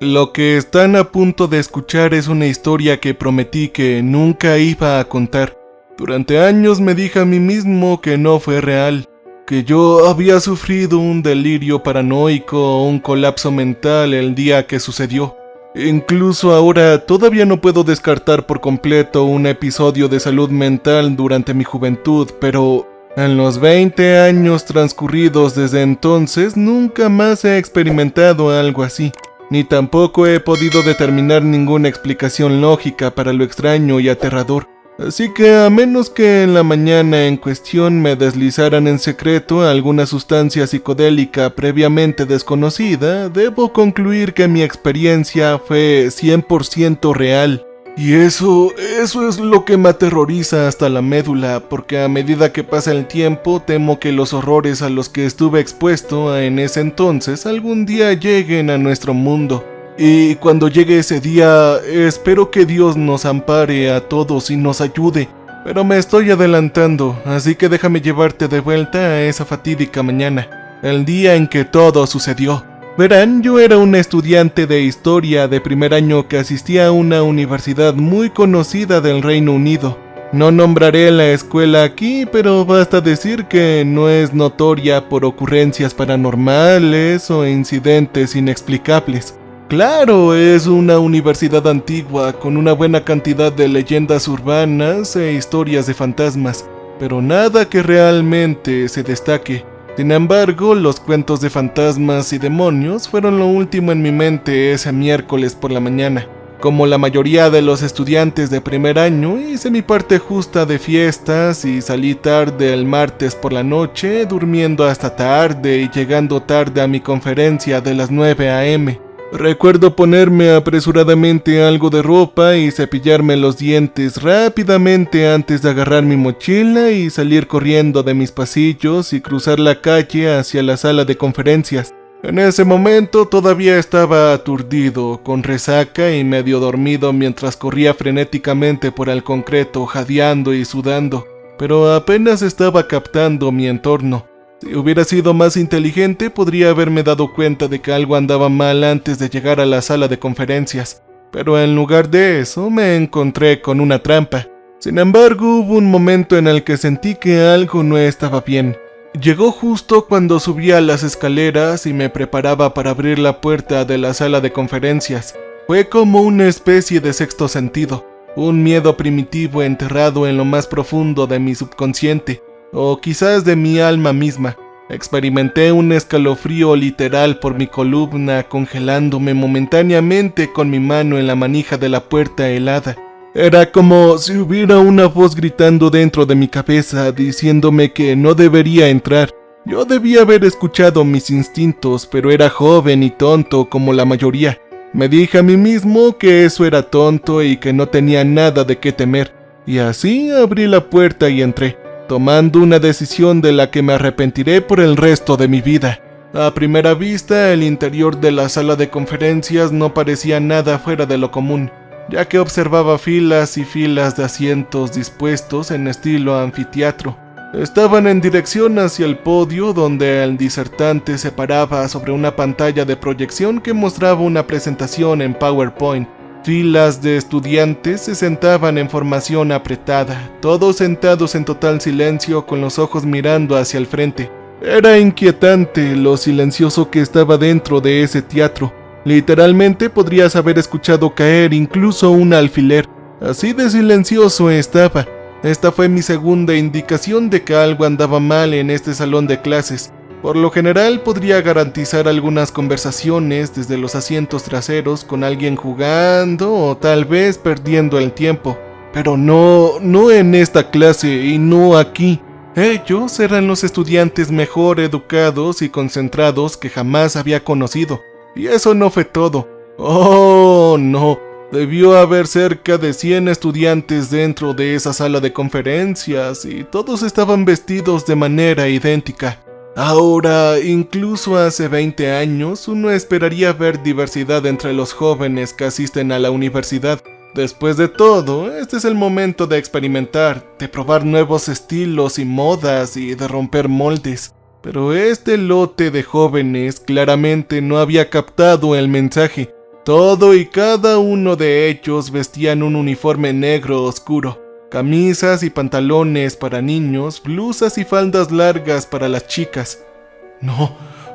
Lo que están a punto de escuchar es una historia que prometí que nunca iba a contar. Durante años me dije a mí mismo que no fue real, que yo había sufrido un delirio paranoico o un colapso mental el día que sucedió. Incluso ahora todavía no puedo descartar por completo un episodio de salud mental durante mi juventud, pero en los 20 años transcurridos desde entonces nunca más he experimentado algo así. Ni tampoco he podido determinar ninguna explicación lógica para lo extraño y aterrador. Así que a menos que en la mañana en cuestión me deslizaran en secreto alguna sustancia psicodélica previamente desconocida, debo concluir que mi experiencia fue 100% real. Y eso es lo que me aterroriza hasta la médula, porque a medida que pasa el tiempo temo que los horrores a los que estuve expuesto en ese entonces algún día lleguen a nuestro mundo. Y cuando llegue ese día, espero que Dios nos ampare a todos y nos ayude. Pero me estoy adelantando, así que déjame llevarte de vuelta a esa fatídica mañana, el día en que todo sucedió. Verán, yo era un estudiante de historia de primer año que asistía a una universidad muy conocida del Reino Unido. No nombraré la escuela aquí, pero basta decir que no es notoria por ocurrencias paranormales o incidentes inexplicables. Claro, es una universidad antigua con una buena cantidad de leyendas urbanas e historias de fantasmas, pero nada que realmente se destaque. Sin embargo, los cuentos de fantasmas y demonios fueron lo último en mi mente ese miércoles por la mañana. Como la mayoría de los estudiantes de primer año, hice mi parte justa de fiestas y salí tarde el martes por la noche, durmiendo hasta tarde y llegando tarde a mi conferencia de las 9 a.m. Recuerdo ponerme apresuradamente algo de ropa y cepillarme los dientes rápidamente antes de agarrar mi mochila y salir corriendo de mis pasillos y cruzar la calle hacia la sala de conferencias. En ese momento todavía estaba aturdido, con resaca y medio dormido mientras corría frenéticamente por el concreto, jadeando y sudando, pero apenas estaba captando mi entorno. Si hubiera sido más inteligente, podría haberme dado cuenta de que algo andaba mal antes de llegar a la sala de conferencias, pero en lugar de eso me encontré con una trampa. Sin embargo, hubo un momento en el que sentí que algo no estaba bien. Llegó justo cuando subía las escaleras y me preparaba para abrir la puerta de la sala de conferencias. Fue como una especie de sexto sentido, un miedo primitivo enterrado en lo más profundo de mi subconsciente, o quizás de mi alma misma. Experimenté un escalofrío literal por mi columna, congelándome momentáneamente con mi mano en la manija de la puerta helada. Era como si hubiera una voz gritando dentro de mi cabeza, diciéndome que no debería entrar. Yo debía haber escuchado mis instintos, pero era joven y tonto como la mayoría. Me dije a mí mismo que eso era tonto y que no tenía nada de qué temer. Y así abrí la puerta y entré, tomando una decisión de la que me arrepentiré por el resto de mi vida. A primera vista, el interior de la sala de conferencias no parecía nada fuera de lo común, ya que observaba filas y filas de asientos dispuestos en estilo anfiteatro. Estaban en dirección hacia el podio, donde el disertante se paraba sobre una pantalla de proyección que mostraba una presentación en PowerPoint. Filas de estudiantes se sentaban en formación apretada, todos sentados en total silencio con los ojos mirando hacia el frente. Era inquietante lo silencioso que estaba dentro de ese teatro. Literalmente podrías haber escuchado caer incluso un alfiler. Así de silencioso estaba. Esta fue mi segunda indicación de que algo andaba mal en este salón de clases. Por lo general podría garantizar algunas conversaciones desde los asientos traseros con alguien jugando o tal vez perdiendo el tiempo. Pero no en esta clase y no aquí. Ellos eran los estudiantes mejor educados y concentrados que jamás había conocido. Y eso no fue todo. ¡Oh, no! Debió haber cerca de 100 estudiantes dentro de esa sala de conferencias y todos estaban vestidos de manera idéntica. Ahora, incluso hace 20 años, uno esperaría ver diversidad entre los jóvenes que asisten a la universidad. Después de todo, este es el momento de experimentar, de probar nuevos estilos y modas y de romper moldes. Pero este lote de jóvenes claramente no había captado el mensaje. Todo y cada uno de ellos vestían un uniforme negro oscuro, camisas y pantalones para niños, blusas y faldas largas para las chicas.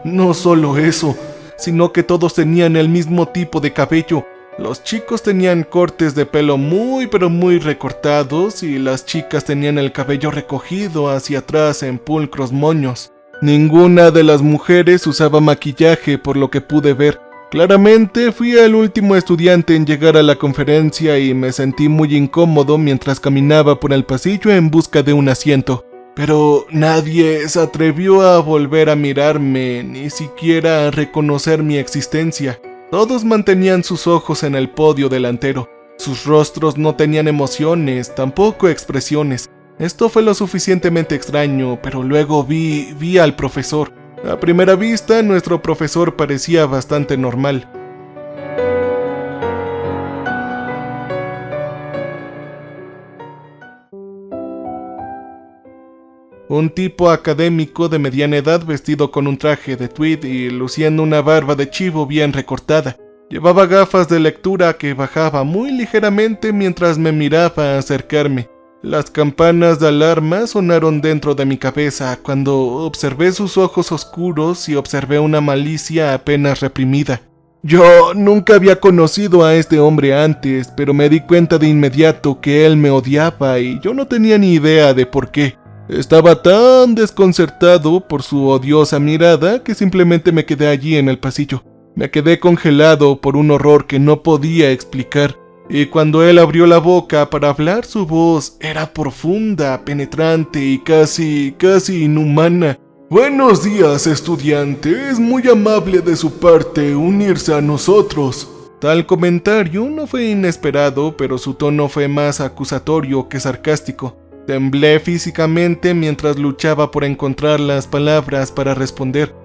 No solo eso, sino que todos tenían el mismo tipo de cabello. Los chicos tenían cortes de pelo muy pero muy recortados y las chicas tenían el cabello recogido hacia atrás en pulcros moños. Ninguna de las mujeres usaba maquillaje por lo que pude ver. Claramente fui el último estudiante en llegar a la conferencia y me sentí muy incómodo mientras caminaba por el pasillo en busca de un asiento. Pero nadie se atrevió a volver a mirarme, ni siquiera a reconocer mi existencia. Todos mantenían sus ojos en el podio delantero. Sus rostros no tenían emociones, tampoco expresiones. Esto fue lo suficientemente extraño, pero luego vi al profesor. A primera vista, nuestro profesor parecía bastante normal. Un tipo académico de mediana edad vestido con un traje de tweed y luciendo una barba de chivo bien recortada. Llevaba gafas de lectura que bajaba muy ligeramente mientras me miraba acercarme. Las campanas de alarma sonaron dentro de mi cabeza cuando observé sus ojos oscuros y observé una malicia apenas reprimida. Yo nunca había conocido a este hombre antes, pero me di cuenta de inmediato que él me odiaba y yo no tenía ni idea de por qué. Estaba tan desconcertado por su odiosa mirada que simplemente me quedé allí en el pasillo. Me quedé congelado por un horror que no podía explicar. Y cuando él abrió la boca para hablar, su voz era profunda, penetrante y casi inhumana. «Buenos días, estudiante. Es muy amable de su parte unirse a nosotros». Tal comentario no fue inesperado, pero su tono fue más acusatorio que sarcástico. Temblé físicamente mientras luchaba por encontrar las palabras para responder.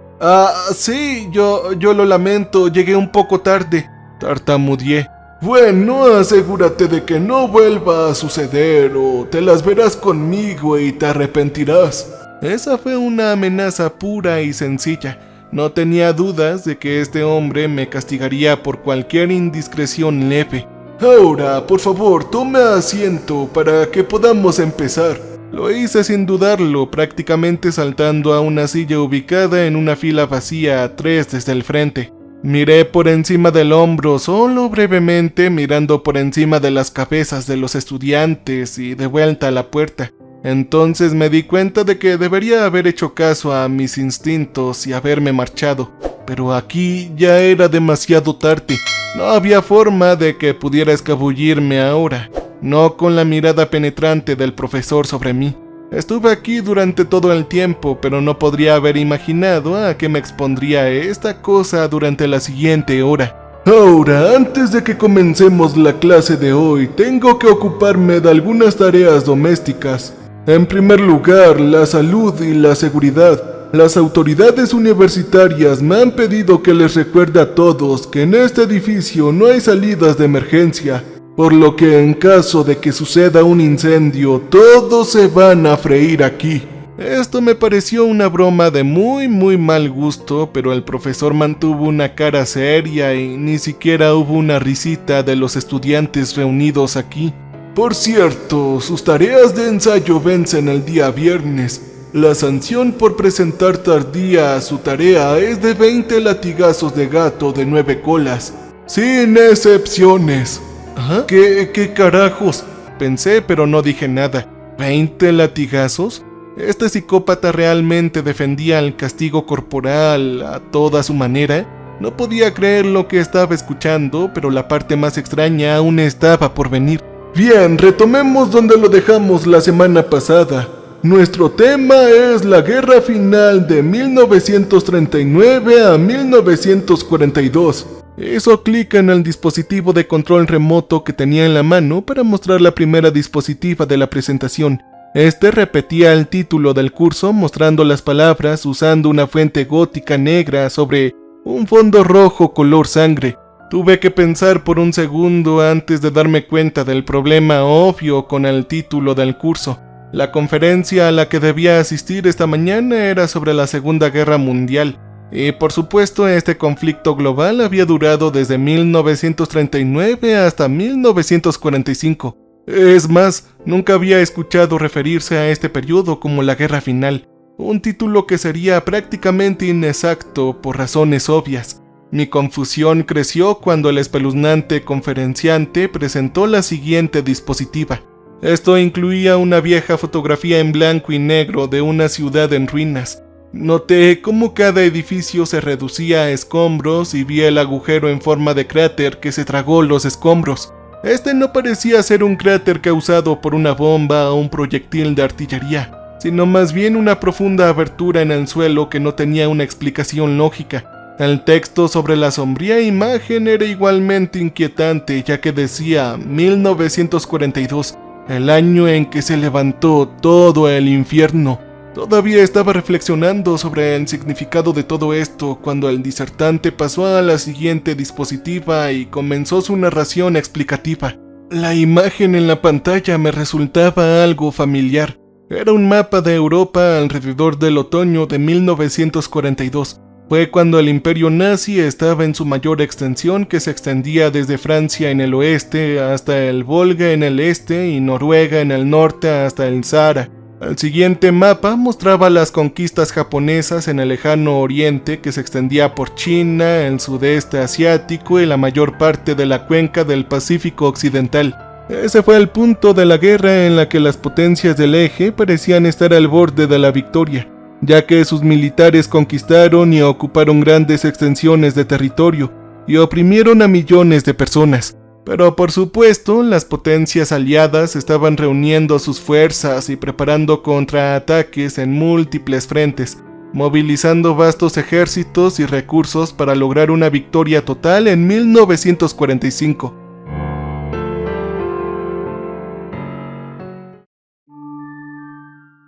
Sí, yo lo lamento, llegué un poco tarde», tartamudeé. «Bueno, asegúrate de que no vuelva a suceder o te las verás conmigo y te arrepentirás». Esa fue una amenaza pura y sencilla. No tenía dudas de que este hombre me castigaría por cualquier indiscreción leve. «Ahora, por favor, tome asiento para que podamos empezar». Lo hice sin dudarlo, prácticamente saltando a una silla ubicada en una fila vacía a 3 desde el frente. Miré por encima del hombro, solo brevemente, mirando por encima de las cabezas de los estudiantes y de vuelta a la puerta. Entonces me di cuenta de que debería haber hecho caso a mis instintos y haberme marchado. Pero aquí ya era demasiado tarde. No había forma de que pudiera escabullirme ahora, no con la mirada penetrante del profesor sobre mí. Estuve aquí durante todo el tiempo, pero no podría haber imaginado a qué me expondría esta cosa durante la siguiente hora. «Ahora, antes de que comencemos la clase de hoy, tengo que ocuparme de algunas tareas domésticas. En primer lugar, la salud y la seguridad. Las autoridades universitarias me han pedido que les recuerde a todos que en este edificio no hay salidas de emergencia, por lo que en caso de que suceda un incendio, todos se van a freír aquí». Esto me pareció una broma de muy mal gusto, pero el profesor mantuvo una cara seria y ni siquiera hubo una risita de los estudiantes reunidos aquí. «Por cierto, sus tareas de ensayo vencen el día viernes. La sanción por presentar tardía a su tarea es de 20 latigazos de gato de 9 colas, sin excepciones». ¿Ah? ¿Qué carajos? Pensé, pero no dije nada. ¿20 latigazos? Este psicópata realmente defendía el castigo corporal a toda su manera. No podía creer lo que estaba escuchando, pero la parte más extraña aún estaba por venir. «Bien, retomemos donde lo dejamos la semana pasada. Nuestro tema es la guerra final de 1939 a 1942. Hizo clic en el dispositivo de control remoto que tenía en la mano para mostrar la primera diapositiva de la presentación. Este repetía el título del curso mostrando las palabras usando una fuente gótica negra sobre un fondo rojo color sangre. Tuve que pensar por un segundo antes de darme cuenta del problema obvio con el título del curso. La conferencia a la que debía asistir esta mañana era sobre la Segunda Guerra Mundial. Y por supuesto, este conflicto global había durado desde 1939 hasta 1945. Es más, nunca había escuchado referirse a este periodo como la Guerra Final, un título que sería prácticamente inexacto por razones obvias. Mi confusión creció cuando el espeluznante conferenciante presentó la siguiente dispositiva. Esto incluía una vieja fotografía en blanco y negro de una ciudad en ruinas. Noté cómo cada edificio se reducía a escombros y vi el agujero en forma de cráter que se tragó los escombros. Este no parecía ser un cráter causado por una bomba o un proyectil de artillería, sino más bien una profunda abertura en el suelo que no tenía una explicación lógica. El texto sobre la sombría imagen era igualmente inquietante, ya que decía 1942, el año en que se levantó todo el infierno. Todavía estaba reflexionando sobre el significado de todo esto cuando el disertante pasó a la siguiente dispositiva y comenzó su narración explicativa. La imagen en la pantalla me resultaba algo familiar. Era un mapa de Europa alrededor del otoño de 1942. Fue cuando el imperio nazi estaba en su mayor extensión, que se extendía desde Francia en el oeste hasta el Volga en el este y Noruega en el norte hasta el Sahara. El siguiente mapa mostraba las conquistas japonesas en el lejano oriente, que se extendía por China, el sudeste asiático y la mayor parte de la cuenca del Pacífico occidental. Ese fue el punto de la guerra en la que las potencias del eje parecían estar al borde de la victoria, ya que sus militares conquistaron y ocuparon grandes extensiones de territorio y oprimieron a millones de personas. Pero por supuesto, las potencias aliadas estaban reuniendo sus fuerzas y preparando contraataques en múltiples frentes, movilizando vastos ejércitos y recursos para lograr una victoria total en 1945.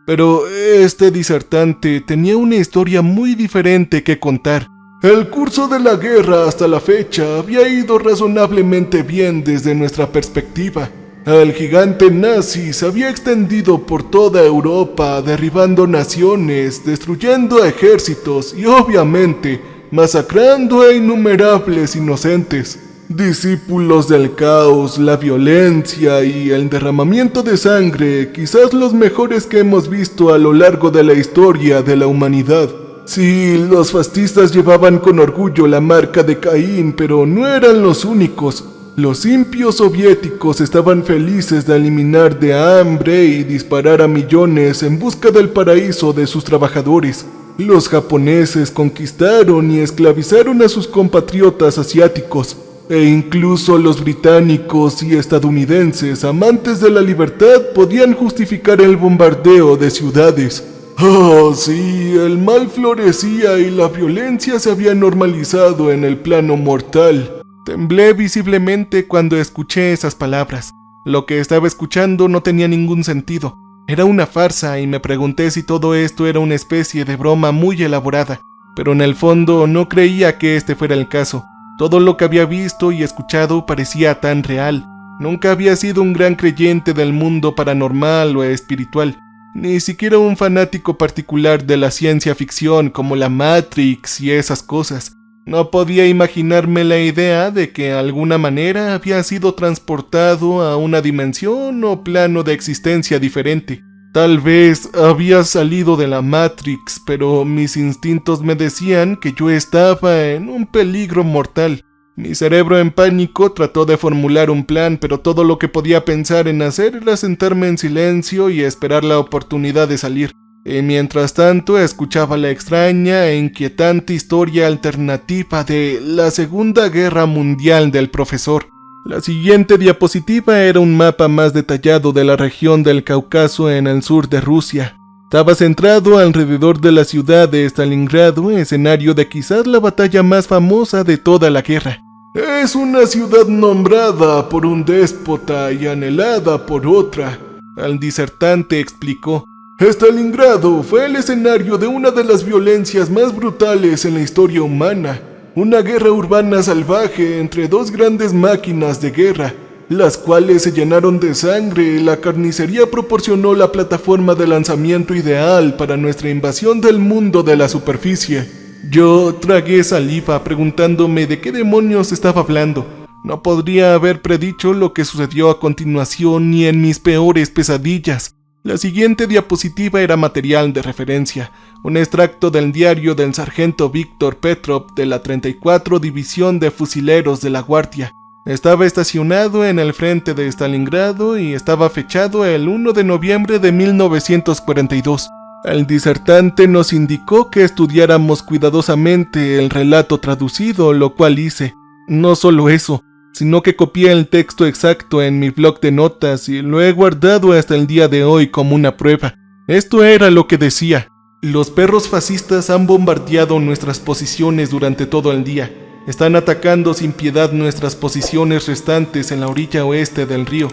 Pero este disertante tenía una historia muy diferente que contar. El curso de la guerra hasta la fecha había ido razonablemente bien desde nuestra perspectiva. El gigante nazi se había extendido por toda Europa, derribando naciones, destruyendo ejércitos y obviamente masacrando a innumerables inocentes. Discípulos del caos, la violencia y el derramamiento de sangre, quizás los mejores que hemos visto a lo largo de la historia de la humanidad. Sí, los fascistas llevaban con orgullo la marca de Caín, pero no eran los únicos. Los impios soviéticos estaban felices de eliminar de hambre y disparar a millones en busca del paraíso de sus trabajadores. Los japoneses conquistaron y esclavizaron a sus compatriotas asiáticos. E incluso los británicos y estadounidenses, amantes de la libertad, podían justificar el bombardeo de ciudades. Oh, sí, el mal florecía y la violencia se había normalizado en el plano mortal. Temblé visiblemente cuando escuché esas palabras. Lo que estaba escuchando no tenía ningún sentido. Era una farsa y me pregunté si todo esto era una especie de broma muy elaborada. Pero en el fondo no creía que este fuera el caso. Todo lo que había visto y escuchado parecía tan real. Nunca había sido un gran creyente del mundo paranormal o espiritual. Ni siquiera un fanático particular de la ciencia ficción como la Matrix y esas cosas. No podía imaginarme la idea de que de alguna manera había sido transportado a una dimensión o plano de existencia diferente. Tal vez había salido de la Matrix, pero mis instintos me decían que yo estaba en un peligro mortal. Mi cerebro en pánico trató de formular un plan, pero todo lo que podía pensar en hacer era sentarme en silencio y esperar la oportunidad de salir. Y mientras tanto escuchaba la extraña e inquietante historia alternativa de la Segunda Guerra Mundial del profesor. La siguiente diapositiva era un mapa más detallado de la región del Cáucaso en el sur de Rusia. Estaba centrado alrededor de la ciudad de Stalingrado, escenario de quizás la batalla más famosa de toda la guerra. Es una ciudad nombrada por un déspota y anhelada por otra, el disertante explicó. Stalingrado fue el escenario de una de las violencias más brutales en la historia humana, una guerra urbana salvaje entre dos grandes máquinas de guerra, las cuales se llenaron de sangre y la carnicería proporcionó la plataforma de lanzamiento ideal para nuestra invasión del mundo de la superficie. Yo tragué saliva preguntándome de qué demonios estaba hablando. No podría haber predicho lo que sucedió a continuación ni en mis peores pesadillas. La siguiente diapositiva era material de referencia, un extracto del diario del sargento Víctor Petrov de la 34 División de Fusileros de la Guardia. Estaba estacionado en el frente de Stalingrado y estaba fechado el 1 de noviembre de 1942. El disertante nos indicó que estudiáramos cuidadosamente el relato traducido, lo cual hice. No solo eso, sino que copié el texto exacto en mi bloc de notas y lo he guardado hasta el día de hoy como una prueba. Esto era lo que decía: los perros fascistas han bombardeado nuestras posiciones durante todo el día. Están atacando sin piedad nuestras posiciones restantes en la orilla oeste del río.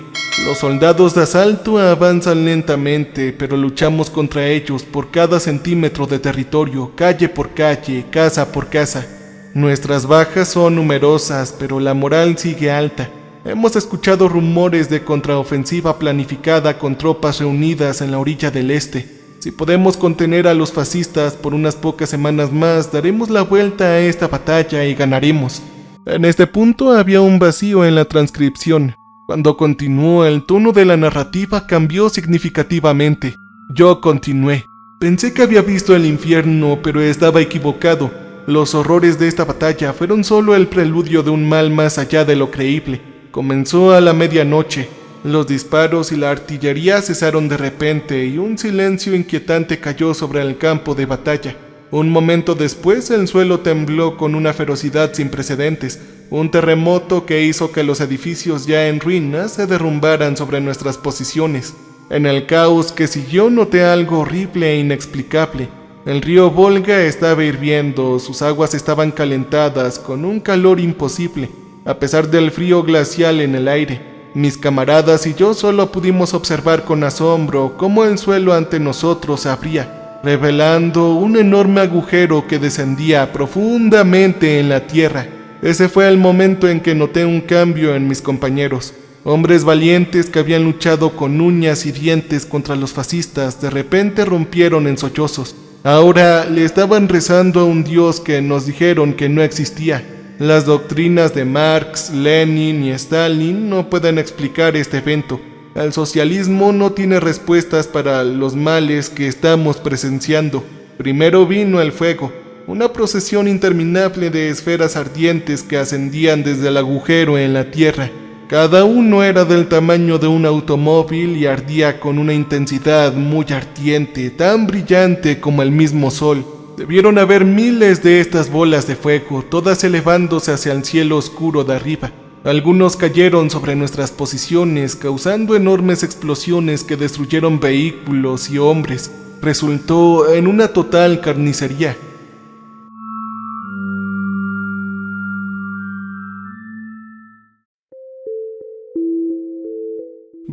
Los soldados de asalto avanzan lentamente, pero luchamos contra ellos por cada centímetro de territorio, calle por calle, casa por casa. Nuestras bajas son numerosas, pero la moral sigue alta. Hemos escuchado rumores de contraofensiva planificada con tropas reunidas en la orilla del este. Si podemos contener a los fascistas por unas pocas semanas más, daremos la vuelta a esta batalla y ganaremos. En este punto había un vacío en la transcripción. Cuando continuó, el tono de la narrativa cambió significativamente. Yo continué. Pensé que había visto el infierno, pero estaba equivocado. Los horrores de esta batalla fueron solo el preludio de un mal más allá de lo creíble. Comenzó a la medianoche. Los disparos y la artillería cesaron de repente y un silencio inquietante cayó sobre el campo de batalla. Un momento después el suelo tembló con una ferocidad sin precedentes, un terremoto que hizo que los edificios ya en ruinas se derrumbaran sobre nuestras posiciones. En el caos que siguió noté algo horrible e inexplicable. El río Volga estaba hirviendo, sus aguas estaban calentadas con un calor imposible, a pesar del frío glacial en el aire. Mis camaradas y yo solo pudimos observar con asombro cómo el suelo ante nosotros se abría, revelando un enorme agujero que descendía profundamente en la tierra. Ese fue el momento en que noté un cambio en mis compañeros. Hombres valientes que habían luchado con uñas y dientes contra los fascistas de repente rompieron en sollozos. Ahora le estaban rezando a un dios que nos dijeron que no existía. Las doctrinas de Marx, Lenin y Stalin no pueden explicar este evento. El socialismo no tiene respuestas para los males que estamos presenciando. Primero vino el fuego, una procesión interminable de esferas ardientes que ascendían desde el agujero en la tierra. Cada uno era del tamaño de un automóvil y ardía con una intensidad muy ardiente, tan brillante como el mismo sol. Debieron haber miles de estas bolas de fuego, todas elevándose hacia el cielo oscuro de arriba. Algunos cayeron sobre nuestras posiciones, causando enormes explosiones que destruyeron vehículos y hombres. Resultó en una total carnicería.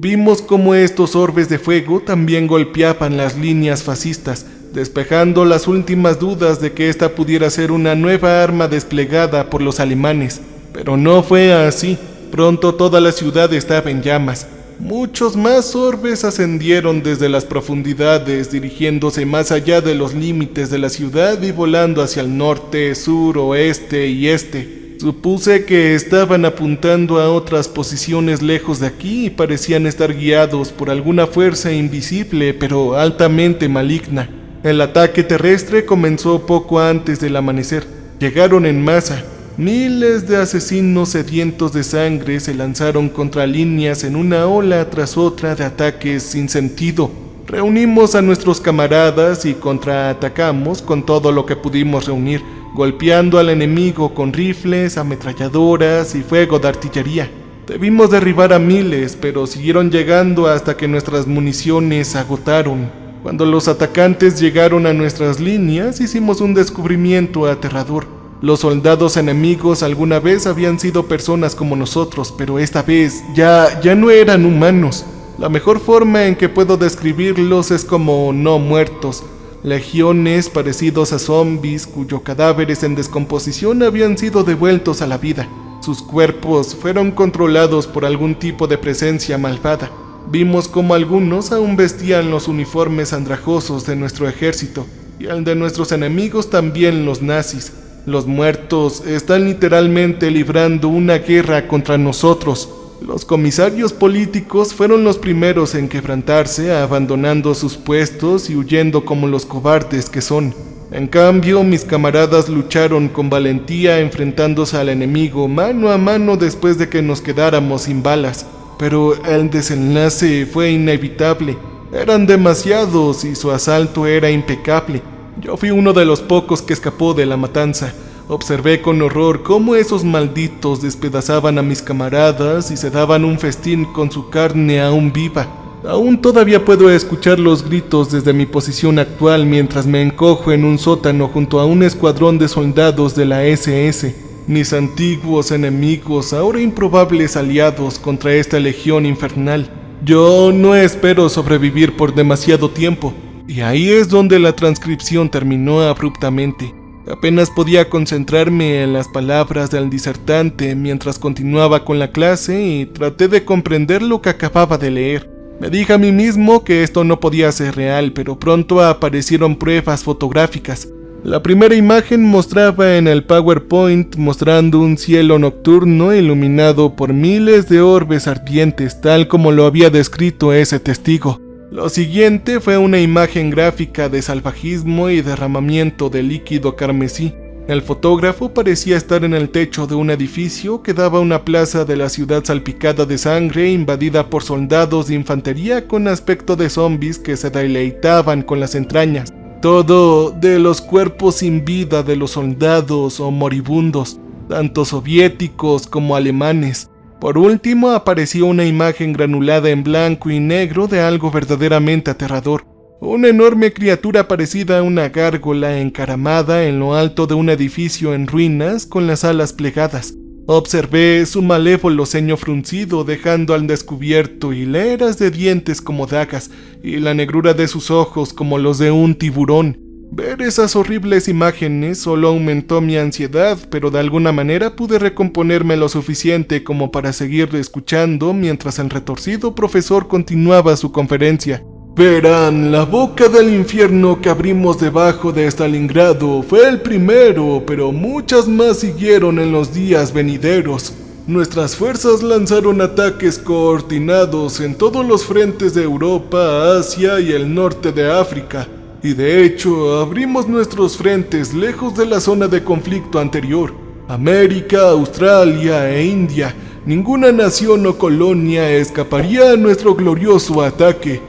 Vimos cómo estos orbes de fuego también golpeaban las líneas fascistas, despejando las últimas dudas de que esta pudiera ser una nueva arma desplegada por los alemanes. Pero no fue así. Pronto toda la ciudad estaba en llamas. Muchos más orbes ascendieron desde las profundidades, dirigiéndose más allá de los límites de la ciudad y volando hacia el norte, sur, oeste y este. Supuse que estaban apuntando a otras posiciones lejos de aquí y parecían estar guiados por alguna fuerza invisible pero altamente maligna. El ataque terrestre comenzó poco antes del amanecer. Llegaron en masa. Miles de asesinos sedientos de sangre se lanzaron contra líneas en una ola tras otra de ataques sin sentido. Reunimos a nuestros camaradas y contraatacamos con todo lo que pudimos reunir, golpeando al enemigo con rifles, ametralladoras y fuego de artillería. Debimos derribar a miles, pero siguieron llegando hasta que nuestras municiones se agotaron. Cuando los atacantes llegaron a nuestras líneas, hicimos un descubrimiento aterrador. Los soldados enemigos alguna vez habían sido personas como nosotros, pero esta vez ya no eran humanos. La mejor forma en que puedo describirlos es como no muertos. Legiones parecidos a zombies cuyos cadáveres en descomposición habían sido devueltos a la vida. Sus cuerpos fueron controlados por algún tipo de presencia malvada. Vimos como algunos aún vestían los uniformes andrajosos de nuestro ejército. y el de nuestros enemigos también, los nazis. Los muertos están literalmente librando una guerra contra nosotros. Los comisarios políticos fueron los primeros en quebrantarse, abandonando sus puestos y huyendo como los cobardes que son. En cambio, mis camaradas lucharon con valentía enfrentándose al enemigo mano a mano después de que nos quedáramos sin balas. Pero el desenlace fue inevitable. Eran demasiados y su asalto era impecable. Yo fui uno de los pocos que escapó de la matanza. Observé con horror cómo esos malditos despedazaban a mis camaradas y se daban un festín con su carne aún viva. Aún todavía puedo escuchar los gritos desde mi posición actual mientras me encojo en un sótano junto a un escuadrón de soldados de la SS, mis antiguos enemigos, ahora improbables aliados contra esta legión infernal. Yo no espero sobrevivir por demasiado tiempo, y ahí es donde la transcripción terminó abruptamente. Apenas podía concentrarme en las palabras del disertante mientras continuaba con la clase y traté de comprender lo que acababa de leer. Me dije a mí mismo que esto no podía ser real, pero pronto aparecieron pruebas fotográficas. La primera imagen mostraba en el PowerPoint mostrando un cielo nocturno iluminado por miles de orbes ardientes, tal como lo había descrito ese testigo. Lo siguiente fue una imagen gráfica de salvajismo y derramamiento de líquido carmesí. El fotógrafo parecía estar en el techo de un edificio que daba a una plaza de la ciudad salpicada de sangre, invadida por soldados de infantería con aspecto de zombies que se deleitaban con las entrañas. Todo de los cuerpos sin vida de los soldados o moribundos, tanto soviéticos como alemanes. Por último apareció una imagen granulada en blanco y negro de algo verdaderamente aterrador. Una enorme criatura parecida a una gárgola encaramada en lo alto de un edificio en ruinas con las alas plegadas. Observé su malévolo ceño fruncido dejando al descubierto hileras de dientes como dagas y la negrura de sus ojos como los de un tiburón. Ver esas horribles imágenes solo aumentó mi ansiedad, pero de alguna manera pude recomponerme lo suficiente como para seguir escuchando mientras el retorcido profesor continuaba su conferencia. Verán, la boca del infierno que abrimos debajo de Stalingrado fue el primero, pero muchas más siguieron en los días venideros. Nuestras fuerzas lanzaron ataques coordinados en todos los frentes de Europa, Asia y el norte de África. Y de hecho, abrimos nuestros frentes lejos de la zona de conflicto anterior. América, Australia e India. Ninguna nación o colonia escaparía a nuestro glorioso ataque.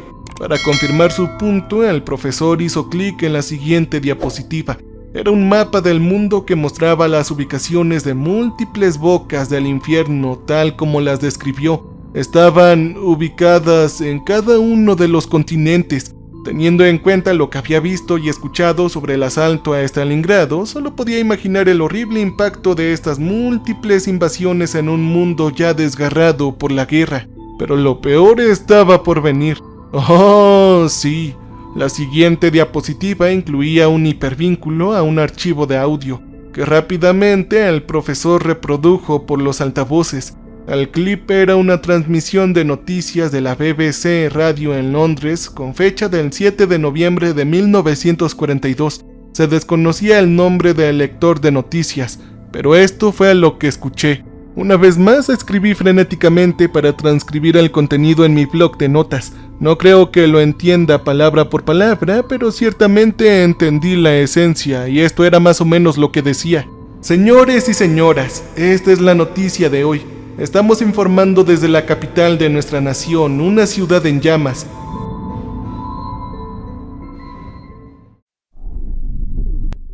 Para confirmar su punto, el profesor hizo clic en la siguiente diapositiva. Era un mapa del mundo que mostraba las ubicaciones de múltiples bocas del infierno, tal como las describió. Estaban ubicadas en cada uno de los continentes. Teniendo en cuenta lo que había visto y escuchado sobre el asalto a Stalingrado, solo podía imaginar el horrible impacto de estas múltiples invasiones en un mundo ya desgarrado por la guerra. Pero lo peor estaba por venir. ¡Oh, sí! La siguiente diapositiva incluía un hipervínculo a un archivo de audio, que rápidamente el profesor reprodujo por los altavoces. El clip era una transmisión de noticias de la BBC Radio en Londres con fecha del 7 de noviembre de 1942. Se desconocía el nombre del lector de noticias, pero esto fue lo que escuché. Una vez más escribí frenéticamente para transcribir el contenido en mi blog de notas. No creo que lo entienda palabra por palabra, pero ciertamente entendí la esencia, y esto era más o menos lo que decía. Señores y señoras, esta es la noticia de hoy. Estamos informando desde la capital de nuestra nación, una ciudad en llamas.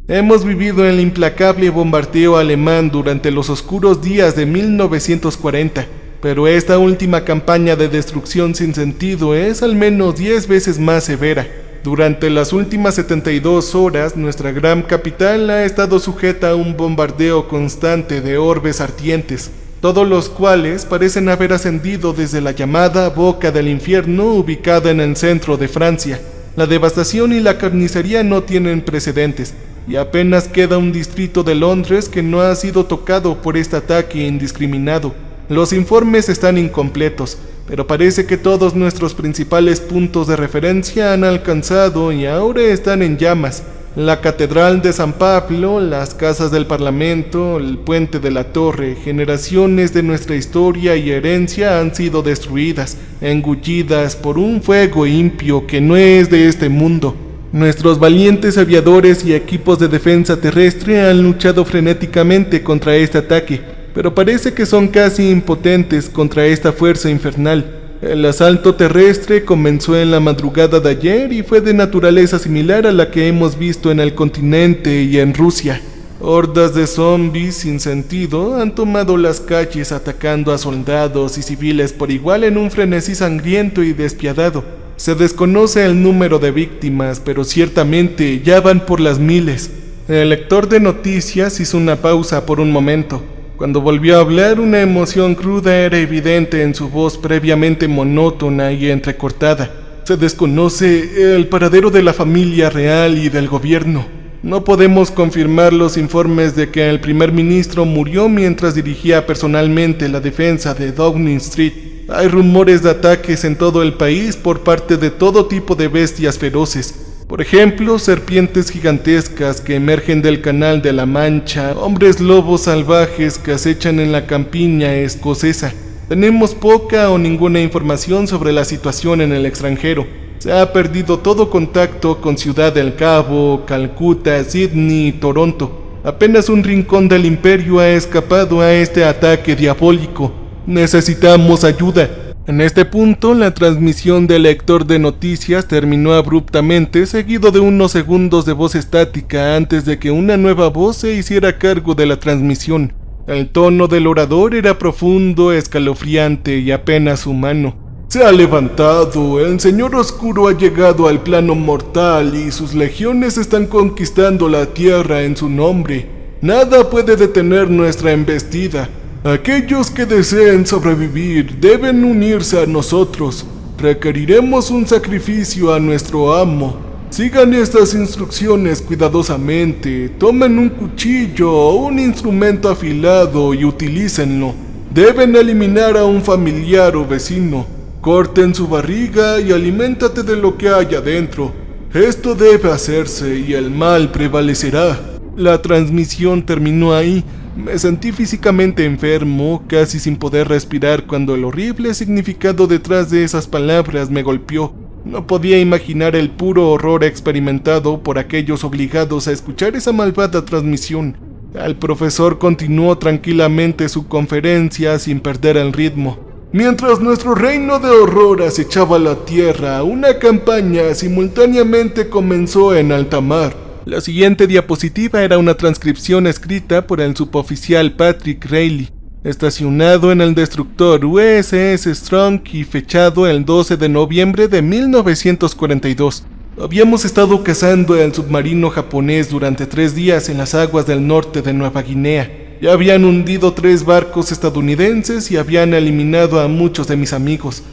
Hemos vivido el implacable bombardeo alemán durante los oscuros días de 1940, pero esta última campaña de destrucción sin sentido es al menos 10 veces más severa. Durante las últimas 72 horas, nuestra gran capital ha estado sujeta a un bombardeo constante de orbes ardientes, todos los cuales parecen haber ascendido desde la llamada Boca del Infierno ubicada en el centro de Francia. La devastación y la carnicería no tienen precedentes, y apenas queda un distrito de Londres que no ha sido tocado por este ataque indiscriminado. Los informes están incompletos, pero parece que todos nuestros principales puntos de referencia han alcanzado y ahora están en llamas. La Catedral de San Pablo, las casas del Parlamento, el puente de la Torre, generaciones de nuestra historia y herencia han sido destruidas, engullidas por un fuego impío que no es de este mundo. Nuestros valientes aviadores y equipos de defensa terrestre han luchado frenéticamente contra este ataque, pero parece que son casi impotentes contra esta fuerza infernal. El asalto terrestre comenzó en la madrugada de ayer y fue de naturaleza similar a la que hemos visto en el continente y en Rusia. Hordas de zombies sin sentido han tomado las calles atacando a soldados y civiles por igual en un frenesí sangriento y despiadado. Se desconoce el número de víctimas, pero ciertamente ya van por las miles. El lector de noticias hizo una pausa por un momento. Cuando volvió a hablar, una emoción cruda era evidente en su voz previamente monótona y entrecortada. Se desconoce el paradero de la familia real y del gobierno. No podemos confirmar los informes de que el primer ministro murió mientras dirigía personalmente la defensa de Downing Street. Hay rumores de ataques en todo el país por parte de todo tipo de bestias feroces. Por ejemplo, serpientes gigantescas que emergen del Canal de la Mancha, hombres lobos salvajes que acechan en la campiña escocesa. Tenemos poca o ninguna información sobre la situación en el extranjero. Se ha perdido todo contacto con Ciudad del Cabo, Calcuta, Sydney y Toronto. Apenas un rincón del imperio ha escapado a este ataque diabólico. Necesitamos ayuda. En este punto, la transmisión del lector de noticias terminó abruptamente, seguido de unos segundos de voz estática antes de que una nueva voz se hiciera cargo de la transmisión. El tono del orador era profundo, escalofriante y apenas humano. Se ha levantado, el Señor Oscuro ha llegado al plano mortal y sus legiones están conquistando la tierra en su nombre. Nada puede detener nuestra embestida. Aquellos que deseen sobrevivir deben unirse a nosotros. Requeriremos un sacrificio a nuestro amo. Sigan estas instrucciones cuidadosamente. Tomen un cuchillo o un instrumento afilado y utilícenlo. Deben eliminar a un familiar o vecino. Corten su barriga y aliméntate de lo que hay adentro. Esto debe hacerse y el mal prevalecerá. La transmisión terminó ahí. Me sentí físicamente enfermo, casi sin poder respirar cuando el horrible significado detrás de esas palabras me golpeó. No podía imaginar el puro horror experimentado por aquellos obligados a escuchar esa malvada transmisión. El profesor continuó tranquilamente su conferencia sin perder el ritmo. Mientras nuestro reino de horror acechaba la tierra, una campaña simultáneamente comenzó en alta mar. La siguiente diapositiva era una transcripción escrita por el suboficial Patrick Reilly, estacionado en el destructor USS Strong y fechado el 12 de noviembre de 1942. Habíamos estado cazando el submarino japonés durante 3 días en las aguas del norte de Nueva Guinea. Ya habían hundido 3 barcos estadounidenses y habían eliminado a muchos de mis amigos.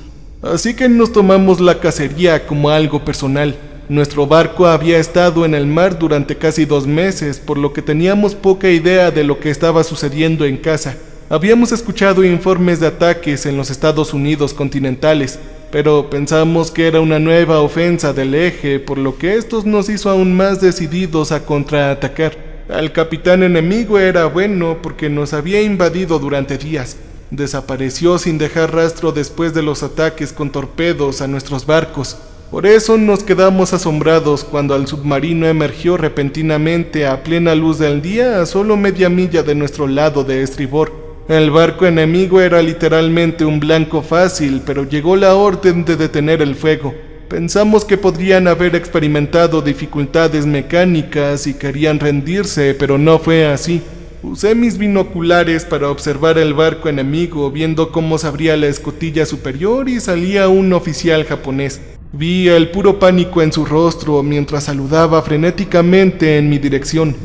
Así que nos tomamos la cacería como algo personal. Nuestro barco había estado en el mar durante casi 2 meses, por lo que teníamos poca idea de lo que estaba sucediendo en casa. Habíamos escuchado informes de ataques en los Estados Unidos continentales, pero pensamos que era una nueva ofensa del eje, por lo que estos nos hizo aún más decididos a contraatacar. El capitán enemigo era bueno porque nos había invadido durante días. Desapareció sin dejar rastro después de los ataques con torpedos a nuestros barcos. Por eso nos quedamos asombrados cuando el submarino emergió repentinamente a plena luz del día a solo media milla de nuestro lado de estribor. El barco enemigo era literalmente un blanco fácil, pero llegó la orden de detener el fuego. Pensamos que podrían haber experimentado dificultades mecánicas y querían rendirse, pero no fue así. Usé mis binoculares para observar el barco enemigo, viendo cómo se abría la escotilla superior y salía un oficial japonés. Vi el puro pánico en su rostro mientras saludaba frenéticamente en mi dirección.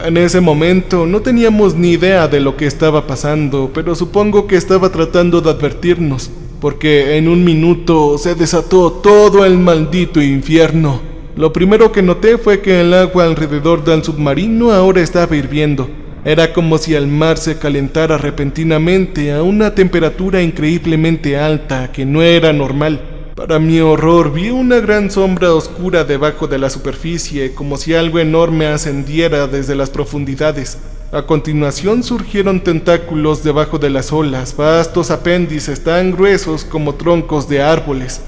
En ese momento no teníamos ni idea de lo que estaba pasando, pero supongo que estaba tratando de advertirnos, porque en un minuto se desató todo el maldito infierno. Lo primero que noté fue que el agua alrededor del submarino ahora estaba hirviendo. Era como si el mar se calentara repentinamente a una temperatura increíblemente alta que no era normal. Para mi horror, vi una gran sombra oscura debajo de la superficie, como si algo enorme ascendiera desde las profundidades. A continuación surgieron tentáculos debajo de las olas, vastos apéndices tan gruesos como troncos de árboles.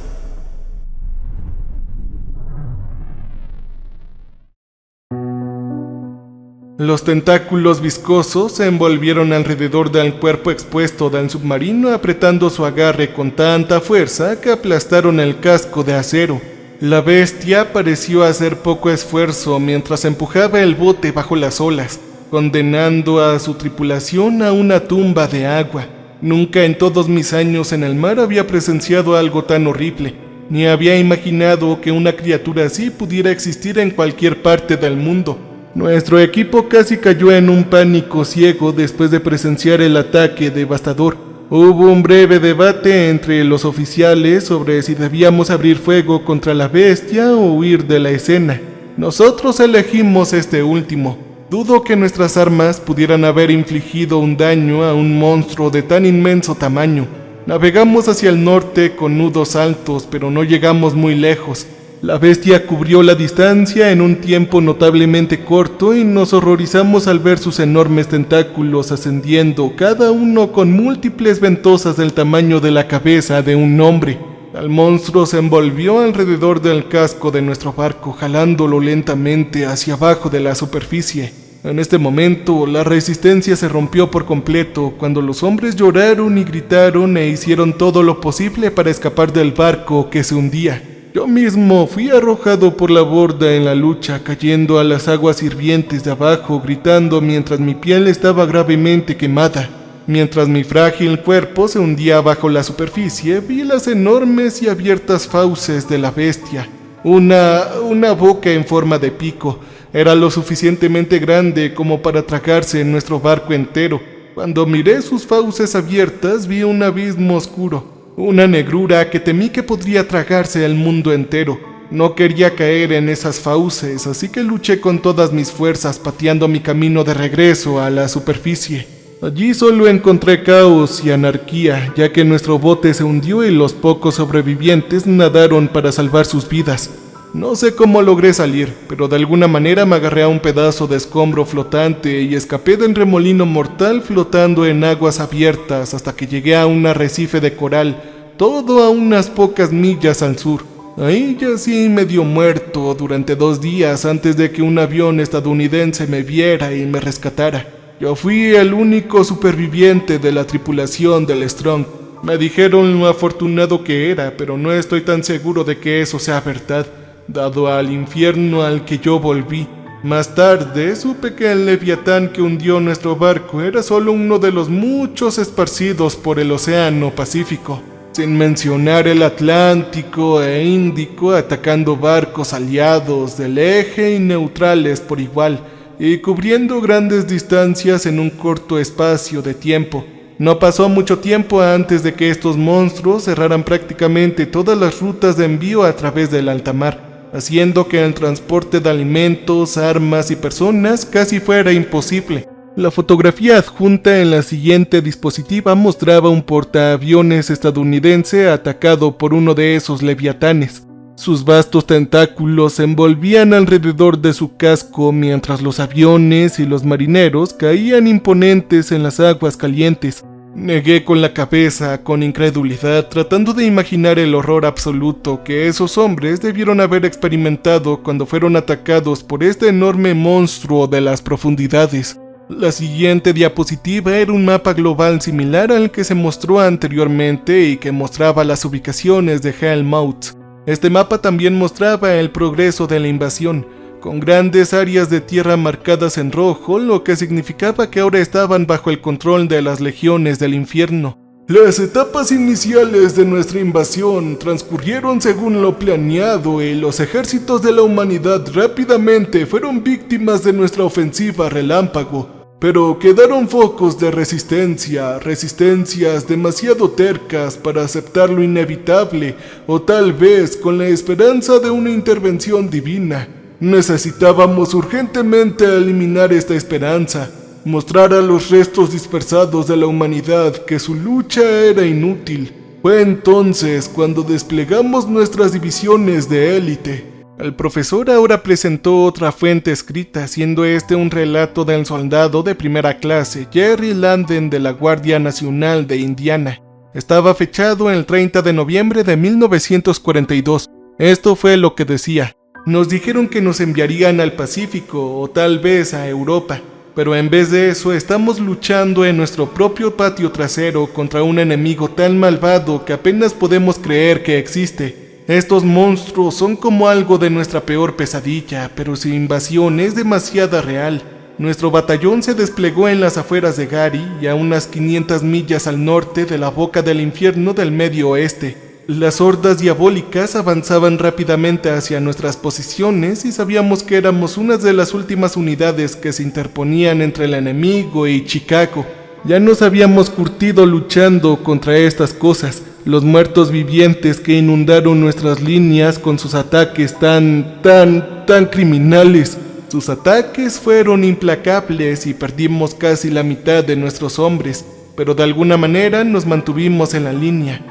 Los tentáculos viscosos se envolvieron alrededor del cuerpo expuesto del submarino, apretando su agarre con tanta fuerza que aplastaron el casco de acero. La bestia pareció hacer poco esfuerzo mientras empujaba el bote bajo las olas, condenando a su tripulación a una tumba de agua. Nunca en todos mis años en el mar había presenciado algo tan horrible, ni había imaginado que una criatura así pudiera existir en cualquier parte del mundo. Nuestro equipo casi cayó en un pánico ciego después de presenciar el ataque devastador. Hubo un breve debate entre los oficiales sobre si debíamos abrir fuego contra la bestia o huir de la escena. Nosotros elegimos este último. Dudo que nuestras armas pudieran haber infligido un daño a un monstruo de tan inmenso tamaño. Navegamos hacia el norte con nudos altos, pero no llegamos muy lejos. La bestia cubrió la distancia en un tiempo notablemente corto y nos horrorizamos al ver sus enormes tentáculos ascendiendo, cada uno con múltiples ventosas del tamaño de la cabeza de un hombre. El monstruo se envolvió alrededor del casco de nuestro barco, jalándolo lentamente hacia abajo de la superficie. En este momento, la resistencia se rompió por completo cuando los hombres lloraron y gritaron e hicieron todo lo posible para escapar del barco que se hundía. Yo mismo fui arrojado por la borda en la lucha, cayendo a las aguas hirvientes de abajo, gritando mientras mi piel estaba gravemente quemada. Mientras mi frágil cuerpo se hundía bajo la superficie, vi las enormes y abiertas fauces de la bestia. Una boca en forma de pico. Era lo suficientemente grande como para tragarse nuestro barco entero. Cuando miré sus fauces abiertas, vi un abismo oscuro. Una negrura que temí que podría tragarse el mundo entero. No quería caer en esas fauces, así que luché con todas mis fuerzas pateando mi camino de regreso a la superficie. Allí solo encontré caos y anarquía, ya que nuestro bote se hundió y los pocos sobrevivientes nadaron para salvar sus vidas. No sé cómo logré salir, pero de alguna manera me agarré a un pedazo de escombro flotante y escapé del remolino mortal flotando en aguas abiertas hasta que llegué a un arrecife de coral, todo a unas pocas millas al sur. Ahí yací medio muerto durante 2 días antes de que un avión estadounidense me viera y me rescatara. Yo fui el único superviviente de la tripulación del Strong. Me dijeron lo afortunado que era, pero no estoy tan seguro de que eso sea verdad, dado al infierno al que yo volví. Más tarde supe que el leviatán que hundió nuestro barco era solo uno de los muchos esparcidos por el océano Pacífico, sin mencionar el Atlántico e Índico atacando barcos aliados del eje y neutrales por igual, y cubriendo grandes distancias en un corto espacio de tiempo. No pasó mucho tiempo antes de que estos monstruos cerraran prácticamente todas las rutas de envío a través del alta mar, haciendo que el transporte de alimentos, armas y personas casi fuera imposible. La fotografía adjunta en la siguiente diapositiva mostraba un portaaviones estadounidense atacado por uno de esos leviatanes. Sus vastos tentáculos se envolvían alrededor de su casco mientras los aviones y los marineros caían imponentes en las aguas calientes. Negué con la cabeza, con incredulidad, tratando de imaginar el horror absoluto que esos hombres debieron haber experimentado cuando fueron atacados por este enorme monstruo de las profundidades. La siguiente diapositiva era un mapa global similar al que se mostró anteriormente y que mostraba las ubicaciones de Hellmouth. Este mapa también mostraba el progreso de la invasión, con grandes áreas de tierra marcadas en rojo, lo que significaba que ahora estaban bajo el control de las legiones del infierno. Las etapas iniciales de nuestra invasión transcurrieron según lo planeado y los ejércitos de la humanidad rápidamente fueron víctimas de nuestra ofensiva relámpago. Pero quedaron focos de resistencias demasiado tercas para aceptar lo inevitable, o tal vez con la esperanza de una intervención divina. Necesitábamos urgentemente eliminar esta esperanza, mostrar a los restos dispersados de la humanidad que su lucha era inútil. Fue entonces cuando desplegamos nuestras divisiones de élite. El profesor ahora presentó otra fuente escrita, siendo este un relato del soldado de primera clase, Jerry Landen de la Guardia Nacional de Indiana. Estaba fechado el 30 de noviembre de 1942. Esto fue lo que decía. Nos dijeron que nos enviarían al Pacífico o tal vez a Europa, pero en vez de eso estamos luchando en nuestro propio patio trasero contra un enemigo tan malvado que apenas podemos creer que existe. Estos monstruos son como algo de nuestra peor pesadilla, pero su invasión es demasiado real. Nuestro batallón se desplegó en las afueras de Gary y a unas 500 millas al norte de la boca del infierno del Medio Oeste. Las hordas diabólicas avanzaban rápidamente hacia nuestras posiciones y sabíamos que éramos una de las últimas unidades que se interponían entre el enemigo y Chicago. Ya nos habíamos curtido luchando contra estas cosas, los muertos vivientes que inundaron nuestras líneas con sus ataques tan criminales. Sus ataques fueron implacables y perdimos casi la mitad de nuestros hombres, pero de alguna manera nos mantuvimos en la línea.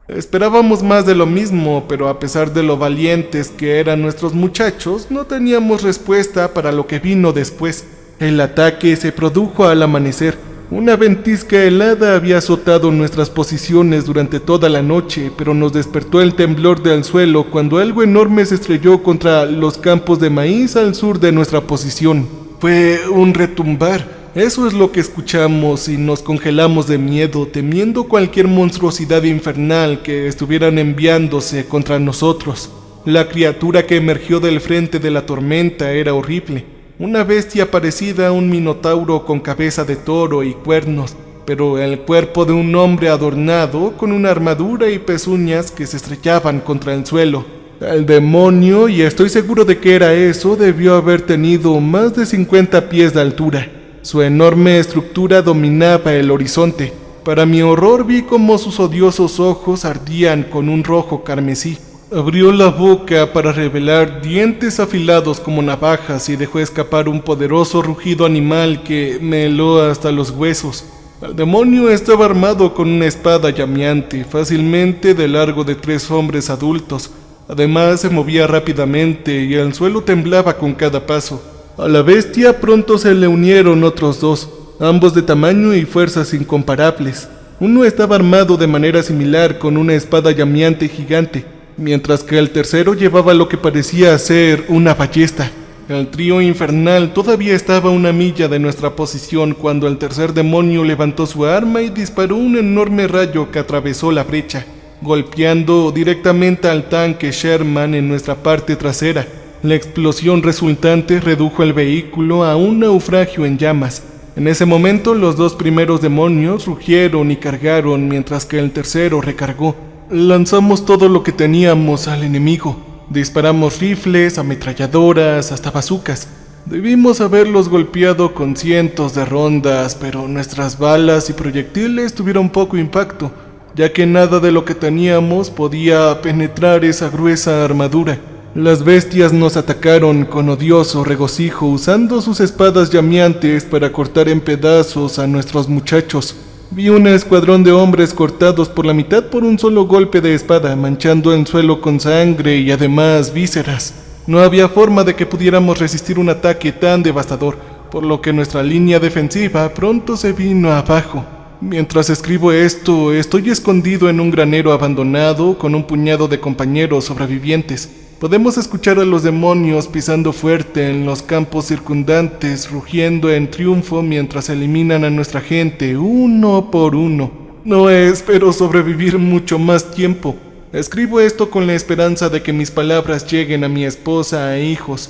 Esperábamos más de lo mismo, pero a pesar de lo valientes que eran nuestros muchachos, no teníamos respuesta para lo que vino después. El ataque se produjo al amanecer. Una ventisca helada había azotado nuestras posiciones durante toda la noche, pero nos despertó el temblor del suelo cuando algo enorme se estrelló contra los campos de maíz al sur de nuestra posición. Fue un retumbar, eso es lo que escuchamos y nos congelamos de miedo, temiendo cualquier monstruosidad infernal que estuvieran enviándose contra nosotros. La criatura que emergió del frente de la tormenta era horrible. Una bestia parecida a un minotauro con cabeza de toro y cuernos, pero el cuerpo de un hombre adornado con una armadura y pezuñas que se estrellaban contra el suelo. El demonio, y estoy seguro de que era eso, debió haber tenido más de 50 pies de altura. Su enorme estructura dominaba el horizonte. Para mi horror vi cómo sus odiosos ojos ardían con un rojo carmesí. Abrió la boca para revelar dientes afilados como navajas y dejó escapar un poderoso rugido animal que me heló hasta los huesos. El demonio estaba armado con una espada llameante, fácilmente de largo de 3 hombres adultos. Además se movía rápidamente y el suelo temblaba con cada paso. A la bestia pronto se le unieron otros 2, ambos de tamaño y fuerzas incomparables. Uno estaba armado de manera similar con una espada llameante gigante, mientras que el tercero llevaba lo que parecía ser una ballesta. El trío infernal todavía estaba a 1 milla de nuestra posición cuando el tercer demonio levantó su arma y disparó un enorme rayo que atravesó la brecha, golpeando directamente al tanque Sherman en nuestra parte trasera. La explosión resultante redujo el vehículo a un naufragio en llamas. En ese momento los 2 primeros demonios rugieron y cargaron mientras que el tercero recargó. Lanzamos todo lo que teníamos al enemigo. Disparamos rifles, ametralladoras, hasta bazucas. Debimos haberlos golpeado con cientos de rondas, pero nuestras balas y proyectiles tuvieron poco impacto, ya que nada de lo que teníamos podía penetrar esa gruesa armadura. Las bestias nos atacaron con odioso regocijo, usando sus espadas llameantes para cortar en pedazos a nuestros muchachos. Vi un escuadrón de hombres cortados por la mitad por un solo golpe de espada, manchando el suelo con sangre y además vísceras. No había forma de que pudiéramos resistir un ataque tan devastador, por lo que nuestra línea defensiva pronto se vino abajo. Mientras escribo esto, estoy escondido en un granero abandonado con un puñado de compañeros sobrevivientes. Podemos escuchar a los demonios pisando fuerte en los campos circundantes, rugiendo en triunfo mientras eliminan a nuestra gente uno por uno. No espero sobrevivir mucho más tiempo. Escribo esto con la esperanza de que mis palabras lleguen a mi esposa e hijos.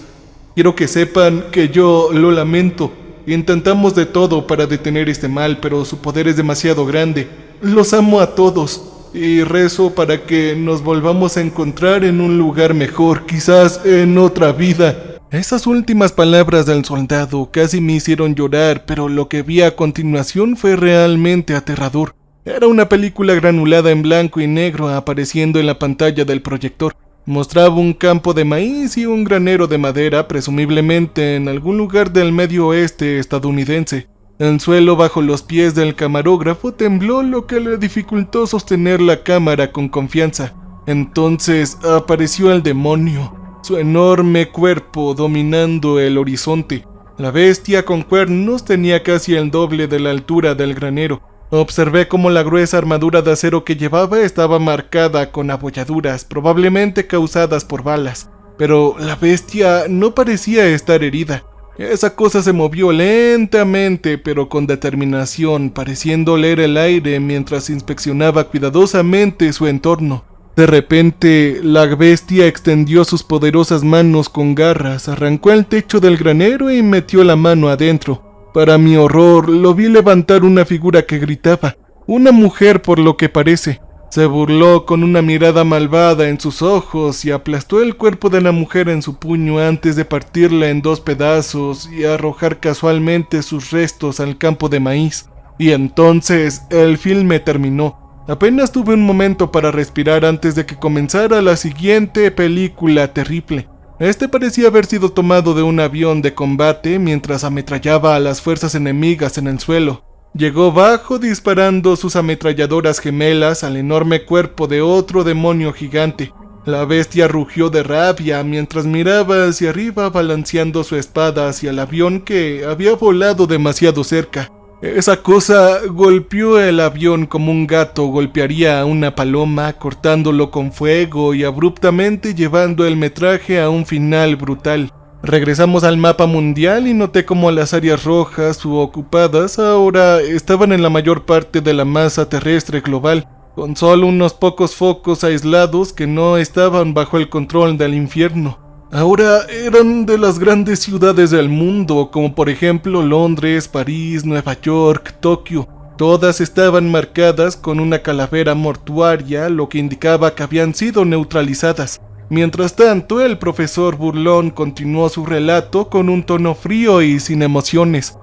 Quiero que sepan que yo lo lamento. Intentamos de todo para detener este mal, pero su poder es demasiado grande. Los amo a todos. Y rezo para que nos volvamos a encontrar en un lugar mejor, quizás en otra vida. Esas últimas palabras del soldado casi me hicieron llorar, pero lo que vi a continuación fue realmente aterrador. Era una película granulada en blanco y negro apareciendo en la pantalla del proyector. Mostraba un campo de maíz y un granero de madera, presumiblemente en algún lugar del medio oeste estadounidense. El suelo bajo los pies del camarógrafo tembló, lo que le dificultó sostener la cámara con confianza. Entonces apareció el demonio, su enorme cuerpo dominando el horizonte. La bestia con cuernos tenía casi el doble de la altura del granero. Observé cómo la gruesa armadura de acero que llevaba estaba marcada con abolladuras, probablemente causadas por balas. Pero la bestia no parecía estar herida. Esa cosa se movió lentamente, pero con determinación, pareciendo oler el aire mientras inspeccionaba cuidadosamente su entorno. De repente, la bestia extendió sus poderosas manos con garras, arrancó el techo del granero y metió la mano adentro. Para mi horror, lo vi levantar una figura que gritaba, una mujer por lo que parece. Se burló con una mirada malvada en sus ojos y aplastó el cuerpo de la mujer en su puño antes de partirla en dos pedazos y arrojar casualmente sus restos al campo de maíz. Y entonces el filme terminó. Apenas tuve un momento para respirar antes de que comenzara la siguiente película terrible. Este parecía haber sido tomado de un avión de combate mientras ametrallaba a las fuerzas enemigas en el suelo. Llegó bajo disparando sus ametralladoras gemelas al enorme cuerpo de otro demonio gigante. La bestia rugió de rabia mientras miraba hacia arriba balanceando su espada hacia el avión que había volado demasiado cerca. Esa cosa golpeó el avión como un gato golpearía a una paloma, cortándolo con fuego y abruptamente llevando el metraje a un final brutal. Regresamos al mapa mundial y noté cómo las áreas rojas u ocupadas ahora estaban en la mayor parte de la masa terrestre global, con solo unos pocos focos aislados que no estaban bajo el control del infierno. Ahora eran de las grandes ciudades del mundo, como por ejemplo Londres, París, Nueva York, Tokio. Todas estaban marcadas con una calavera mortuaria, lo que indicaba que habían sido neutralizadas. Mientras tanto, el profesor burlón continuó su relato con un tono frío y sin emociones.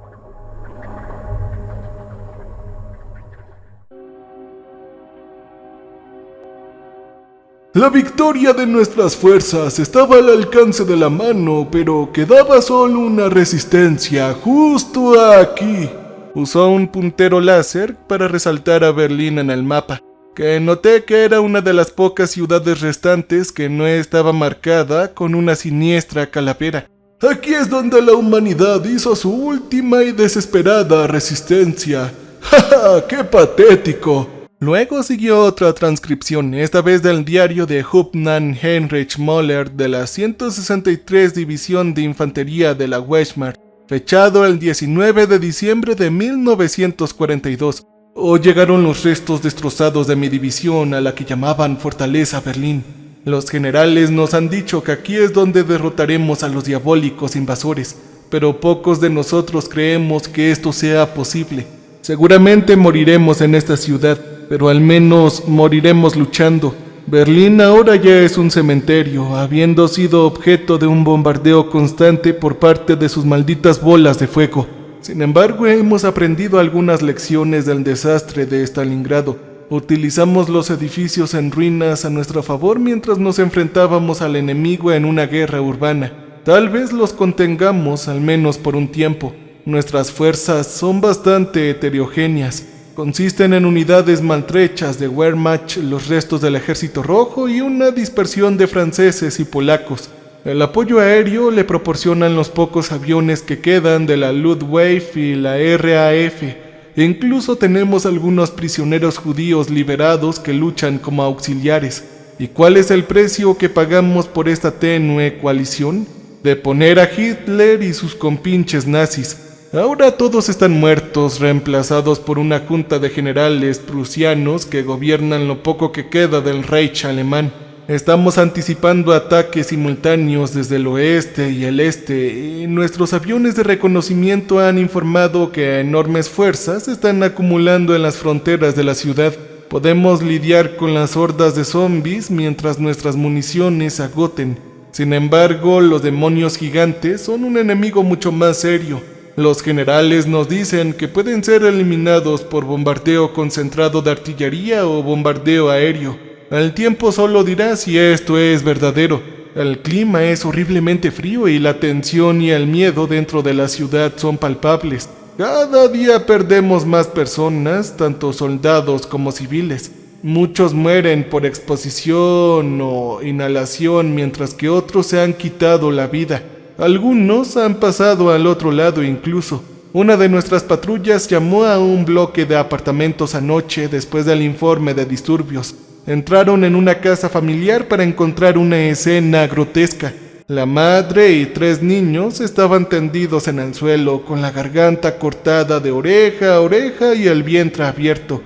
La victoria de nuestras fuerzas estaba al alcance de la mano, pero quedaba solo una resistencia justo aquí. Usó un puntero láser para resaltar a Berlín en el mapa, que noté que era una de las pocas ciudades restantes que no estaba marcada con una siniestra calavera. Aquí es donde la humanidad hizo su última y desesperada resistencia. ¡Ja, ja! ¡Qué patético! Luego siguió otra transcripción, esta vez del diario de Hauptmann Heinrich Müller de la 163 División de Infantería de la Wehrmacht, fechado el 19 de diciembre de 1942. Hoy llegaron los restos destrozados de mi división a la que llamaban Fortaleza Berlín. Los generales nos han dicho que aquí es donde derrotaremos a los diabólicos invasores, pero pocos de nosotros creemos que esto sea posible. Seguramente moriremos en esta ciudad, pero al menos moriremos luchando. Berlín ahora ya es un cementerio, habiendo sido objeto de un bombardeo constante por parte de sus malditas bolas de fuego. Sin embargo, hemos aprendido algunas lecciones del desastre de Stalingrado. Utilizamos los edificios en ruinas a nuestro favor mientras nos enfrentábamos al enemigo en una guerra urbana. Tal vez los contengamos, al menos por un tiempo. Nuestras fuerzas son bastante heterogéneas. Consisten en unidades maltrechas de Wehrmacht, los restos del Ejército Rojo y una dispersión de franceses y polacos. El apoyo aéreo le proporcionan los pocos aviones que quedan de la Luftwaffe y la RAF. Incluso tenemos algunos prisioneros judíos liberados que luchan como auxiliares. ¿Y cuál es el precio que pagamos por esta tenue coalición? De poner a Hitler y sus compinches nazis. Ahora todos están muertos, reemplazados por una junta de generales prusianos que gobiernan lo poco que queda del Reich alemán. Estamos anticipando ataques simultáneos desde el oeste y el este, y nuestros aviones de reconocimiento han informado que enormes fuerzas se están acumulando en las fronteras de la ciudad. Podemos lidiar con las hordas de zombies mientras nuestras municiones se agoten. Sin embargo, los demonios gigantes son un enemigo mucho más serio. Los generales nos dicen que pueden ser eliminados por bombardeo concentrado de artillería o bombardeo aéreo. El tiempo solo dirá si esto es verdadero. El clima es horriblemente frío y la tensión y el miedo dentro de la ciudad son palpables. Cada día perdemos más personas, tanto soldados como civiles. Muchos mueren por exposición o inhalación, mientras que otros se han quitado la vida. Algunos han pasado al otro lado incluso. Una de nuestras patrullas llamó a un bloque de apartamentos anoche después del informe de disturbios. Entraron en una casa familiar para encontrar una escena grotesca. La madre y 3 niños estaban tendidos en el suelo, con la garganta cortada de oreja a oreja y el vientre abierto,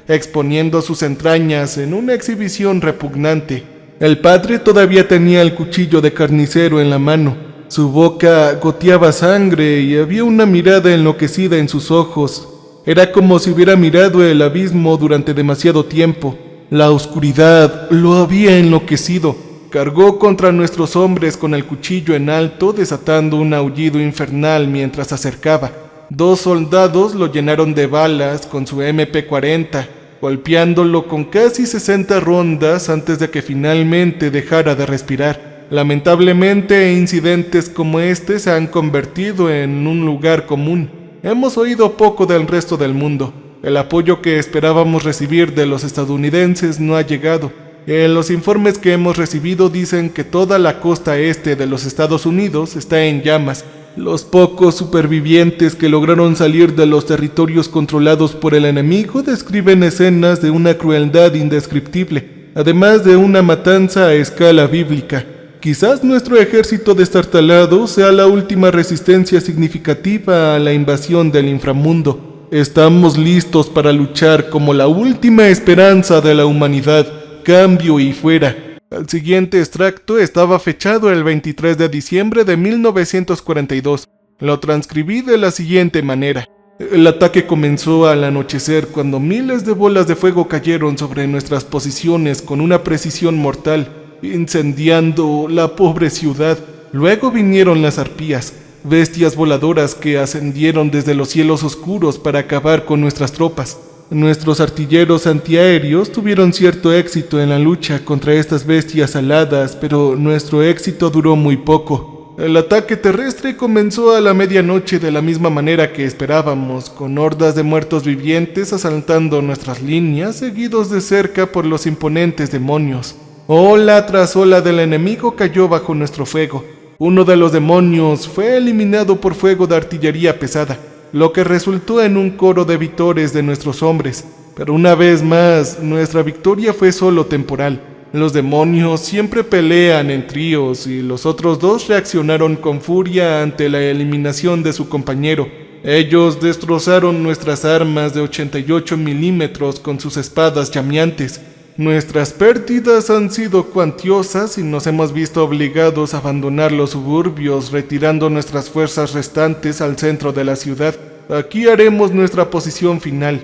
exponiendo sus entrañas en una exhibición repugnante. El padre todavía tenía el cuchillo de carnicero en la mano. Su boca goteaba sangre y había una mirada enloquecida en sus ojos. Era como si hubiera mirado el abismo durante demasiado tiempo. La oscuridad lo había enloquecido. Cargó contra nuestros hombres con el cuchillo en alto, desatando un aullido infernal mientras se acercaba. 2 soldados lo llenaron de balas con su MP-40, golpeándolo con casi 60 rondas antes de que finalmente dejara de respirar. Lamentablemente, incidentes como este se han convertido en un lugar común. Hemos oído poco del resto del mundo. El apoyo que esperábamos recibir de los estadounidenses no ha llegado. Los informes que hemos recibido dicen que toda la costa este de los Estados Unidos está en llamas. Los pocos supervivientes que lograron salir de los territorios controlados por el enemigo describen escenas de una crueldad indescriptible, además de una matanza a escala bíblica. Quizás nuestro ejército destartalado sea la última resistencia significativa a la invasión del inframundo. Estamos listos para luchar como la última esperanza de la humanidad. Cambio y fuera. El siguiente extracto estaba fechado el 23 de diciembre de 1942. Lo transcribí de la siguiente manera. El ataque comenzó al anochecer cuando miles de bolas de fuego cayeron sobre nuestras posiciones con una precisión mortal, incendiando la pobre ciudad. Luego vinieron las arpías, bestias voladoras que ascendieron desde los cielos oscuros para acabar con nuestras tropas. Nuestros artilleros antiaéreos tuvieron cierto éxito en la lucha contra estas bestias aladas, pero nuestro éxito duró muy poco. El ataque terrestre comenzó a la medianoche de la misma manera que esperábamos, con hordas de muertos vivientes asaltando nuestras líneas, seguidos de cerca por los imponentes demonios. Ola tras ola del enemigo cayó bajo nuestro fuego. Uno de los demonios fue eliminado por fuego de artillería pesada, lo que resultó en un coro de victores de nuestros hombres. Pero una vez más, nuestra victoria fue solo temporal. Los demonios siempre pelean en tríos y los otros 2 reaccionaron con furia ante la eliminación de su compañero. Ellos destrozaron nuestras armas de 88 milímetros con sus espadas llameantes. Nuestras pérdidas han sido cuantiosas y nos hemos visto obligados a abandonar los suburbios, retirando nuestras fuerzas restantes al centro de la ciudad. Aquí haremos nuestra posición final.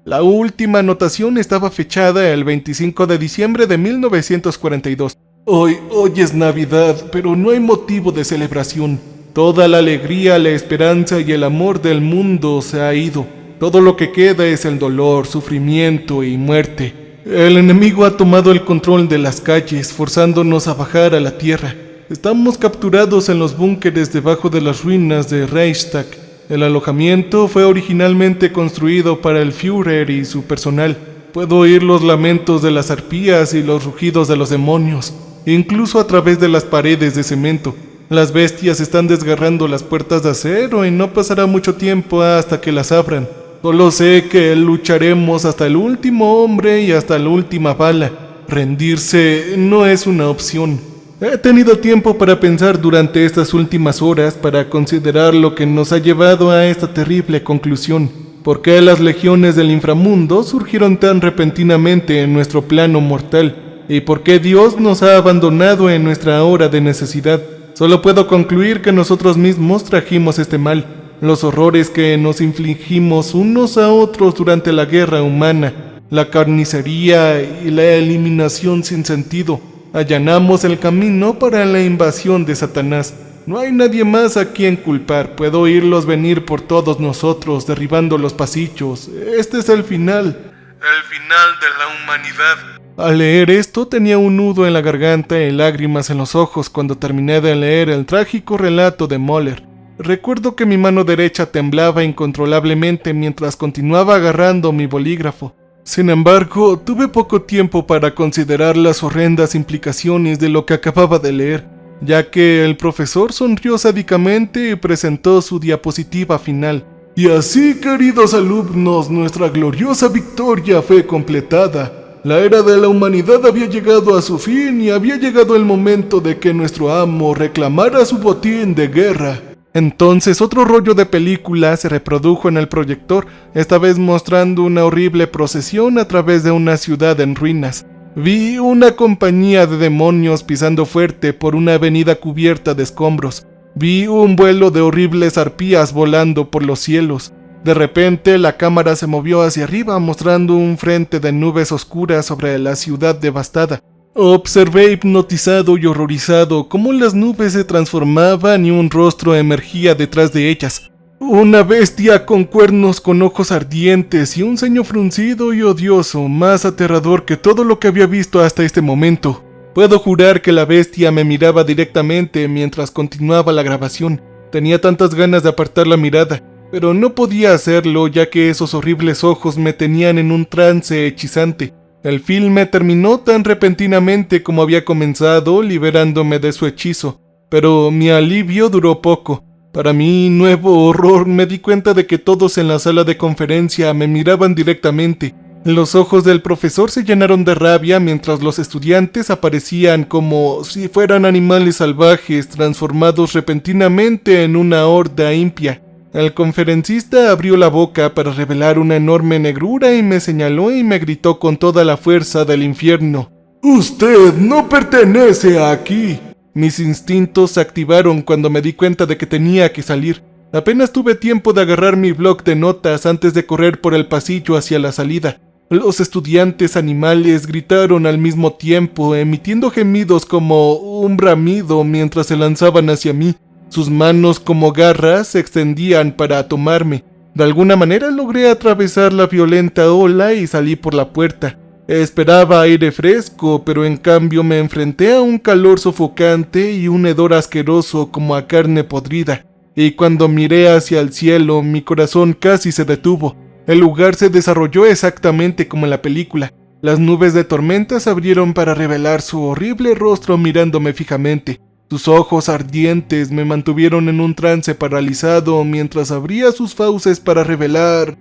La última anotación estaba fechada el 25 de diciembre de 1942. Hoy es Navidad, pero no hay motivo de celebración. Toda la alegría, la esperanza y el amor del mundo se ha ido. Todo lo que queda es el dolor, sufrimiento y muerte. El enemigo ha tomado el control de las calles, forzándonos a bajar a la tierra. Estamos capturados en los búnkeres debajo de las ruinas de Reichstag. El alojamiento fue originalmente construido para el Führer y su personal. Puedo oír los lamentos de las arpías y los rugidos de los demonios, incluso a través de las paredes de cemento. Las bestias están desgarrando las puertas de acero y no pasará mucho tiempo hasta que las abran. Solo sé que lucharemos hasta el último hombre y hasta la última bala. Rendirse no es una opción. He tenido tiempo para pensar durante estas últimas horas, para considerar lo que nos ha llevado a esta terrible conclusión. ¿Por qué las legiones del inframundo surgieron tan repentinamente en nuestro plano mortal? ¿Y por qué Dios nos ha abandonado en nuestra hora de necesidad? Solo puedo concluir que nosotros mismos trajimos este mal. Los horrores que nos infligimos unos a otros durante la guerra humana, la carnicería y la eliminación sin sentido. Allanamos el camino para la invasión de Satanás. No hay nadie más a quien culpar. Puedo oírlos venir por todos nosotros, derribando los pasillos. Este es el final. El final de la humanidad. Al leer esto tenía un nudo en la garganta y lágrimas en los ojos cuando terminé de leer el trágico relato de Möller. Recuerdo que mi mano derecha temblaba incontrolablemente mientras continuaba agarrando mi bolígrafo. Sin embargo, tuve poco tiempo para considerar las horrendas implicaciones de lo que acababa de leer, ya que el profesor sonrió sádicamente y presentó su diapositiva final. Y así, queridos alumnos, nuestra gloriosa victoria fue completada. La era de la humanidad había llegado a su fin y había llegado el momento de que nuestro amo reclamara su botín de guerra. Entonces otro rollo de película se reprodujo en el proyector, esta vez mostrando una horrible procesión a través de una ciudad en ruinas. Vi una compañía de demonios pisando fuerte por una avenida cubierta de escombros. Vi un vuelo de horribles arpías volando por los cielos. De repente la cámara se movió hacia arriba mostrando un frente de nubes oscuras sobre la ciudad devastada. Observé hipnotizado y horrorizado cómo las nubes se transformaban y un rostro emergía detrás de ellas. Una bestia con cuernos, con ojos ardientes y un ceño fruncido y odioso, más aterrador que todo lo que había visto hasta este momento. Puedo jurar que la bestia me miraba directamente mientras continuaba la grabación. Tenía tantas ganas de apartar la mirada, pero no podía hacerlo ya que esos horribles ojos me tenían en un trance hechizante. El filme terminó tan repentinamente como había comenzado, liberándome de su hechizo, pero mi alivio duró poco. Para mi nuevo horror me di cuenta de que todos en la sala de conferencia me miraban directamente. Los ojos del profesor se llenaron de rabia mientras los estudiantes aparecían como si fueran animales salvajes transformados repentinamente en una horda impía. El conferencista abrió la boca para revelar una enorme negrura y me señaló y me gritó con toda la fuerza del infierno: «¡Usted no pertenece aquí!». Mis instintos se activaron cuando me di cuenta de que tenía que salir. Apenas tuve tiempo de agarrar mi bloc de notas antes de correr por el pasillo hacia la salida. Los estudiantes animales gritaron al mismo tiempo, emitiendo gemidos como un bramido mientras se lanzaban hacia mí. Sus manos como garras se extendían para tomarme. De alguna manera logré atravesar la violenta ola y salí por la puerta. Esperaba aire fresco, pero en cambio me enfrenté a un calor sofocante y un hedor asqueroso como a carne podrida. Y cuando miré hacia el cielo, mi corazón casi se detuvo. El lugar se desarrolló exactamente como en la película. Las nubes de tormenta se abrieron para revelar su horrible rostro mirándome fijamente. Sus ojos ardientes me mantuvieron en un trance paralizado mientras abría sus fauces para revelar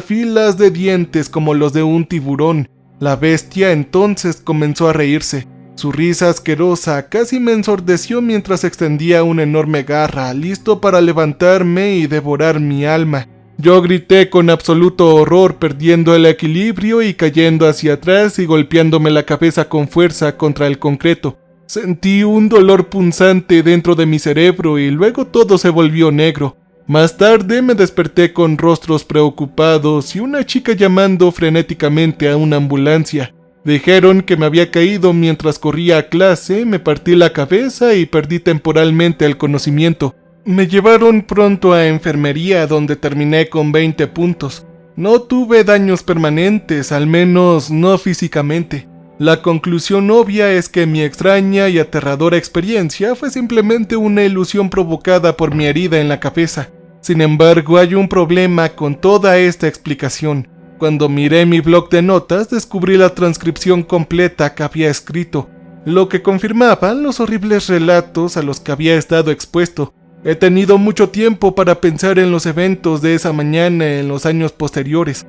filas de dientes como los de un tiburón. La bestia entonces comenzó a reírse. Su risa asquerosa casi me ensordeció mientras extendía una enorme garra, listo para levantarme y devorar mi alma. Yo grité con absoluto horror, perdiendo el equilibrio y cayendo hacia atrás y golpeándome la cabeza con fuerza contra el concreto. Sentí un dolor punzante dentro de mi cerebro y luego todo se volvió negro. Más tarde me desperté con rostros preocupados y una chica llamando frenéticamente a una ambulancia. Dijeron que me había caído mientras corría a clase, me partí la cabeza y perdí temporalmente el conocimiento. Me llevaron pronto a enfermería donde terminé con 20 puntos. No tuve daños permanentes, al menos no físicamente. La conclusión obvia es que mi extraña y aterradora experiencia fue simplemente una ilusión provocada por mi herida en la cabeza. Sin embargo, hay un problema con toda esta explicación. Cuando miré mi bloc de notas, descubrí la transcripción completa que había escrito, lo que confirmaba los horribles relatos a los que había estado expuesto. He tenido mucho tiempo para pensar en los eventos de esa mañana en los años posteriores.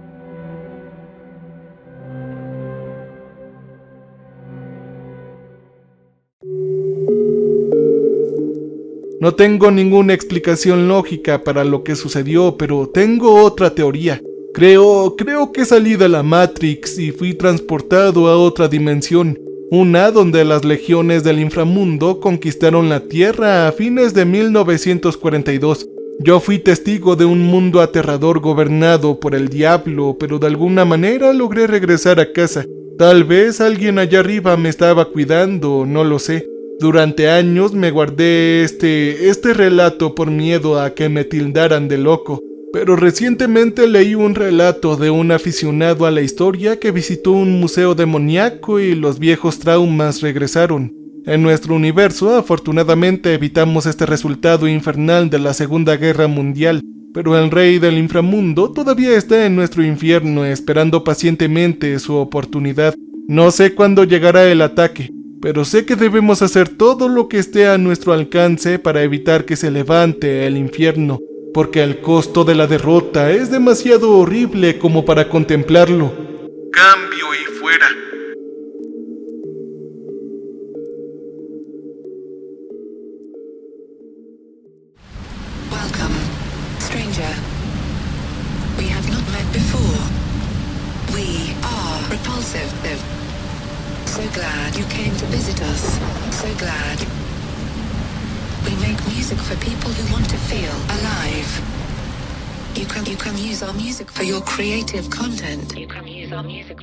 No tengo ninguna explicación lógica para lo que sucedió, pero tengo otra teoría. Creo que salí de la Matrix y fui transportado a otra dimensión, una donde las legiones del inframundo conquistaron la Tierra a fines de 1942. Yo fui testigo de un mundo aterrador gobernado por el diablo, pero de alguna manera logré regresar a casa. Tal vez alguien allá arriba me estaba cuidando, no lo sé. Durante años me guardé este relato por miedo a que me tildaran de loco, pero recientemente leí un relato de un aficionado a la historia que visitó un museo demoníaco y los viejos traumas regresaron. En nuestro universo, afortunadamente, evitamos este resultado infernal de la Segunda Guerra Mundial, pero el rey del inframundo todavía está en nuestro infierno esperando pacientemente su oportunidad. No sé cuándo llegará el ataque, pero sé que debemos hacer todo lo que esté a nuestro alcance para evitar que se levante el infierno, porque el costo de la derrota es demasiado horrible como para contemplarlo. Cambio y fuera. Welcome, stranger. We have not met before. We are repulsive. So glad you came to visit us. So glad. We make music for people who want to feel alive. You can use our music for your creative content. You can use our music.